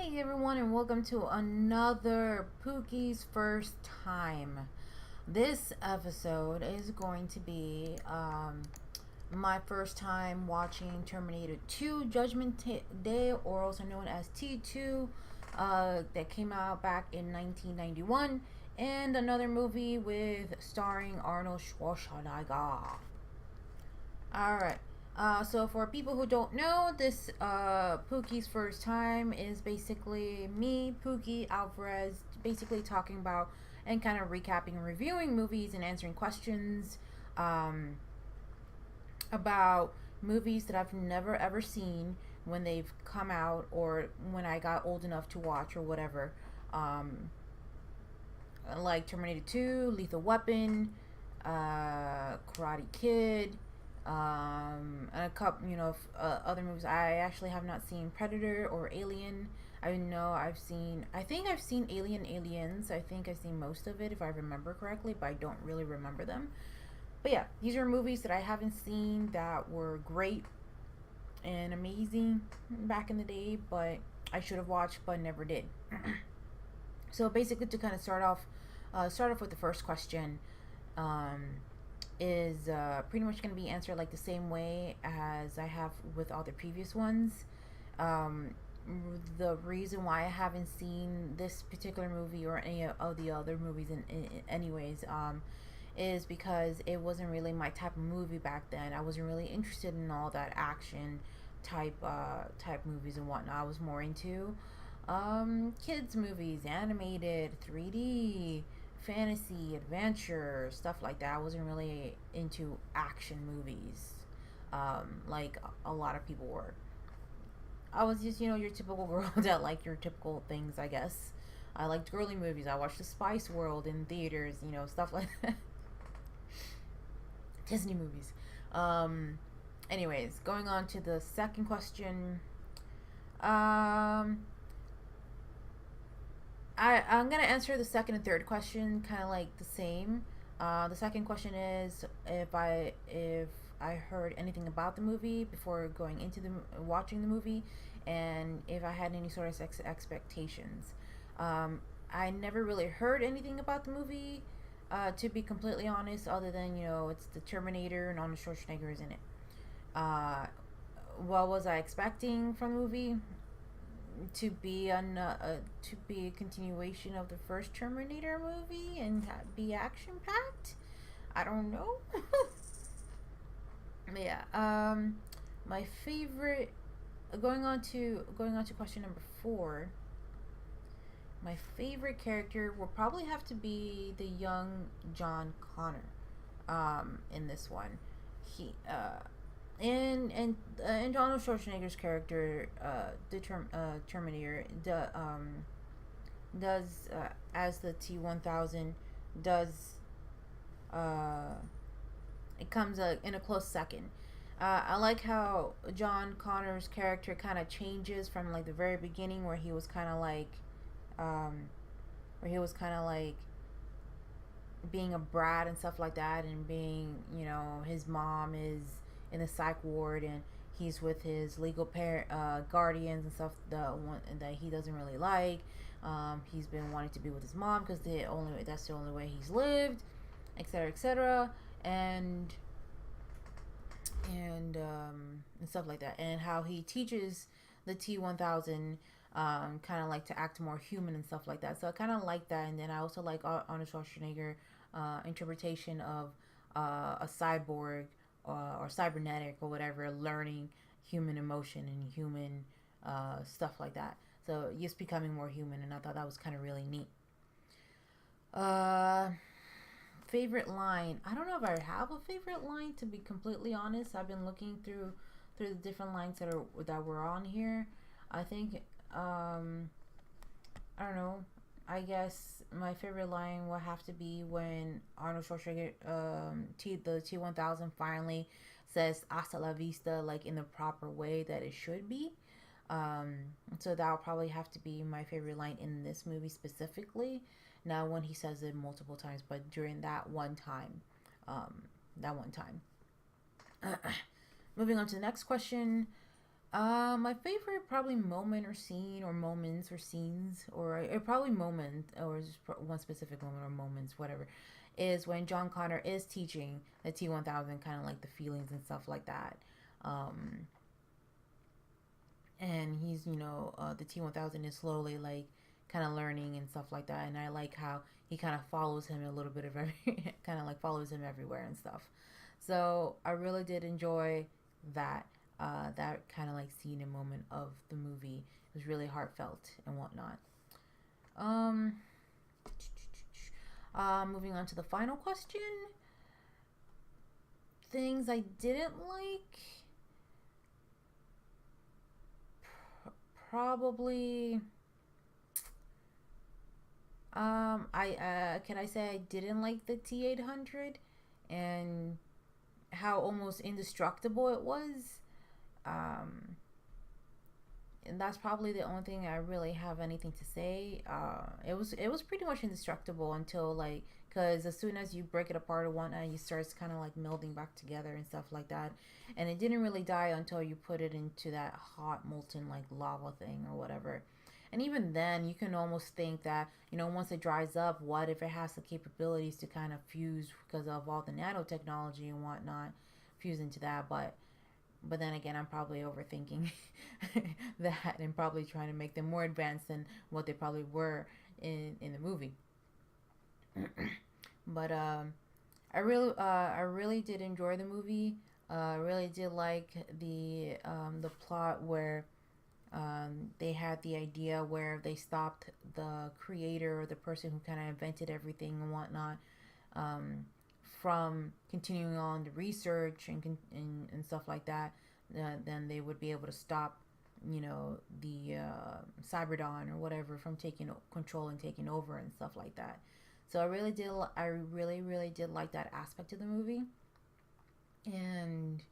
Hey everyone, and welcome to another Pookie's First Time. This episode is going to be my first time watching Terminator 2 Judgment Day, or also known as T2, that came out back in 1991, and another movie with starring Arnold Schwarzenegger. Alright. So for people who don't know, this Pookie's First Time is basically me, Pookie Alvarez, basically talking about and kind of recapping and reviewing movies and answering questions about movies that I've never ever seen when they've come out or when I got old enough to watch or whatever. Like Terminator 2, Lethal Weapon, Karate Kid, and a couple, other movies. I actually have not seen Predator or Alien. I know I think I've seen Aliens. I think I've seen most of it if I remember correctly, but I don't really remember them. But yeah, these are movies that I haven't seen that were great and amazing back in the day, but I should have watched but never did. So basically, to kind of start off with the first question. Is pretty much going to be answered like the same way as I have with all the previous ones. Um, the reason why I haven't seen this particular movie or any of the other movies anyways, is because it wasn't really my type of movie back then. I wasn't really interested in all that action type movies and whatnot. I was more into kids movies, animated, 3D, fantasy, adventure, stuff like that. I wasn't really into action movies, like a lot of people were. I was just, your typical girl that liked your typical things, I guess. I liked girly movies. I watched The Spice World in theaters, stuff like that. Disney movies. Anyways, going on to the second question. Um, I'm gonna answer the second and third question kind of like the same. The second question is if I heard anything about the movie before going into the watching the movie, and if I had any sort of expectations. I never really heard anything about the movie, to be completely honest, other than it's the Terminator and Arnold Schwarzenegger is in it. Uh, what was I expecting from the movie? To be a continuation of the first Terminator movie and be action packed. I don't know. Yeah. My favorite. Going on to question number 4. My favorite character will probably have to be the young John Connor. In this one, he and Arnold Schwarzenegger's character, Terminator, does as the T-1000 does. Uh, it comes in a close second. I like how John Connor's character kind of changes from like the very beginning, um, where he was kind of like being a brat and stuff like that, and being, his mom is in the psych ward, and he's with his legal parent guardians and stuff, the one that he doesn't really like. He's been wanting to be with his mom because that's the only way he's lived, etc., etc., and stuff like that, and how he teaches the T-1000, kind of like to act more human and stuff like that. So I kind of like that, and then I also like Arnold Schwarzenegger interpretation of a cyborg, or cybernetic or whatever, learning human emotion and human stuff like that. So just becoming more human, and I thought that was kind of really neat. Uh, Favorite line? I don't know if I have a favorite line, to be completely honest. I've been looking through the different lines that were on here. I think I don't know. I guess my favorite line will have to be when Arnold Schwarzenegger, the T-1000 finally says "Hasta la vista," like in the proper way that it should be. Um, so that will probably have to be my favorite line in this movie specifically. Now, when he says it multiple times, but during that one time, um, that one time. Moving on to the next question. My favorite probably moment or scene or moments or scenes or probably moment or just one specific moment or moments, whatever, is when John Connor is teaching the T-1000 kind of like the feelings and stuff like that. Um, and he's, the T-1000 is slowly like kind of learning and stuff like that. And I like how he kind of follows him a little bit of every, kind of like follows him everywhere and stuff. So I really did enjoy that. That kind of like scene and moment of the movie. It was really heartfelt and whatnot. Um, Moving on to the final question. Things I didn't like. Probably. I Can I say I didn't like the T-800 and how almost indestructible it was. Um, and that's probably the only thing I really have anything to say. It was pretty much indestructible until like, because as soon as you break it apart or whatnot, it starts kind of like melding back together and stuff like that. And it didn't really die until you put it into that hot molten like lava thing or whatever. And even then, you can almost think that, once it dries up, what if it has the capabilities to kind of fuse because of all the nanotechnology and whatnot, fuse into that. But then again, I'm probably overthinking that and probably trying to make them more advanced than what they probably were in the movie. But I really did enjoy the movie. I really did like the plot where they had the idea where they stopped the creator or the person who kind of invented everything and whatnot, um, from continuing on the research and stuff like that. Then they would be able to stop, the Cyberdon or whatever from taking control and taking over and stuff like that. So I really, really did like that aspect of the movie, and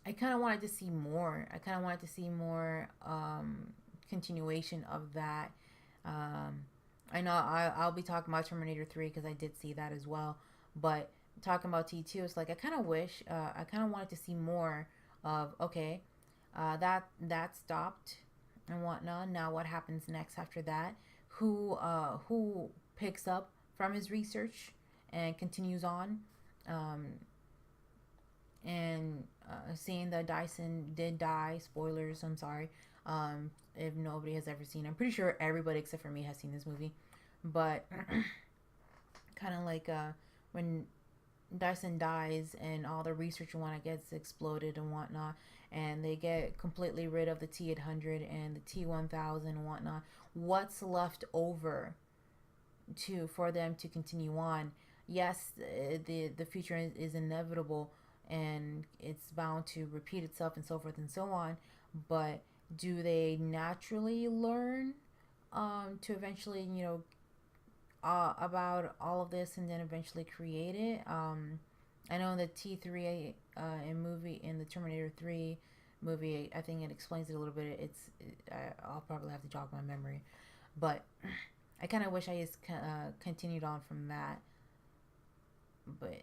I kind of wanted to see more. I kind of wanted to see more continuation of that. Um, I know I'll be talking about Terminator 3 because I did see that as well. But talking about T2, it's like I kind of wish, I kind of wanted to see more of, okay, that stopped and whatnot. Now what happens next after that? Who picks up from his research and continues on? Um, and Seeing that Dyson did die. Spoilers. I'm sorry. If nobody has ever seen, I'm pretty sure everybody except for me has seen this movie. But kind of like when Dyson dies and all the research and whatnot gets exploded and whatnot, and they get completely rid of the T-800 and the T-1000 and whatnot. What's left over for them to continue on? Yes, the future is inevitable and it's bound to repeat itself and so forth and so on. But do they naturally learn to eventually, about all of this and then eventually create it? I know in the T3 in the Terminator 3 movie, I think it explains it a little bit. I'll probably have to jog my memory, but I kind of wish I just continued on from that. But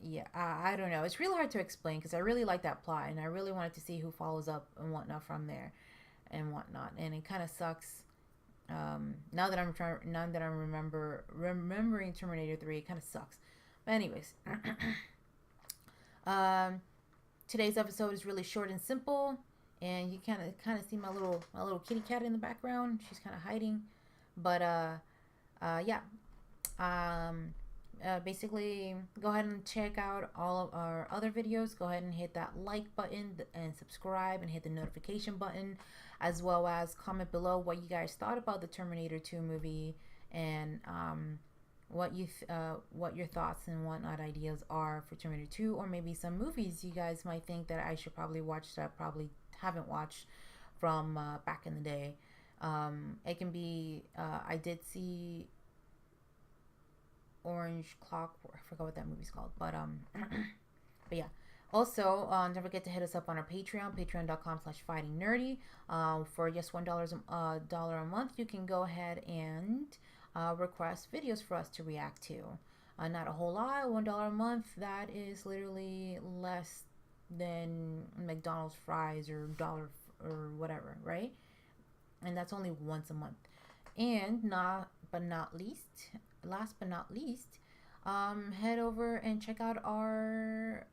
yeah, I don't know. It's really hard to explain because I really like that plot and I really wanted to see who follows up and whatnot from there and whatnot. And it kind of sucks. Now that I'm remembering Terminator 3, it kind of sucks. But anyways, um, today's episode is really short and simple, and you kind of see my little kitty cat in the background. She's kind of hiding, but yeah. Um, Basically, go ahead and check out all of our other videos. Go ahead and hit that like button and subscribe and hit the notification button, as well as comment below what you guys thought about the Terminator 2 movie and what your thoughts and whatnot ideas are for Terminator 2, or maybe some movies you guys might think that I should probably watch that I probably haven't watched from back in the day. It can be I did see Orange Clockwork. I forgot what that movie's called, but but yeah. Also, don't forget to hit us up on our Patreon, patreon.com/fightingnerdy. For just $1 a month, you can go ahead and request videos for us to react to. Not a whole lot, $1 a month. That is literally less than McDonald's fries or or whatever, right? And that's only once a month. And last but not least, head over and check out our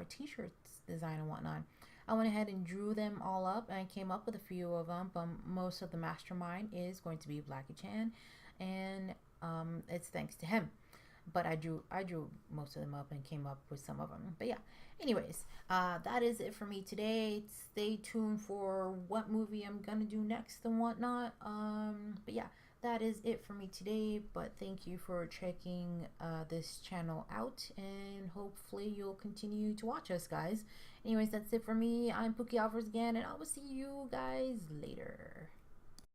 t-shirts design and whatnot. I went ahead and drew them all up and came up with a few of them, but most of the mastermind is going to be BlackieChan, and it's thanks to him. But I drew most of them up and came up with some of them. But yeah, anyways, that is it for me today. Stay tuned for what movie I'm gonna do next and whatnot. But yeah, that is it for me today. But thank you for checking this channel out, and hopefully you'll continue to watch us, guys. Anyways, that's it for me. I'm Pookie Alvarez again, and I will see you guys later.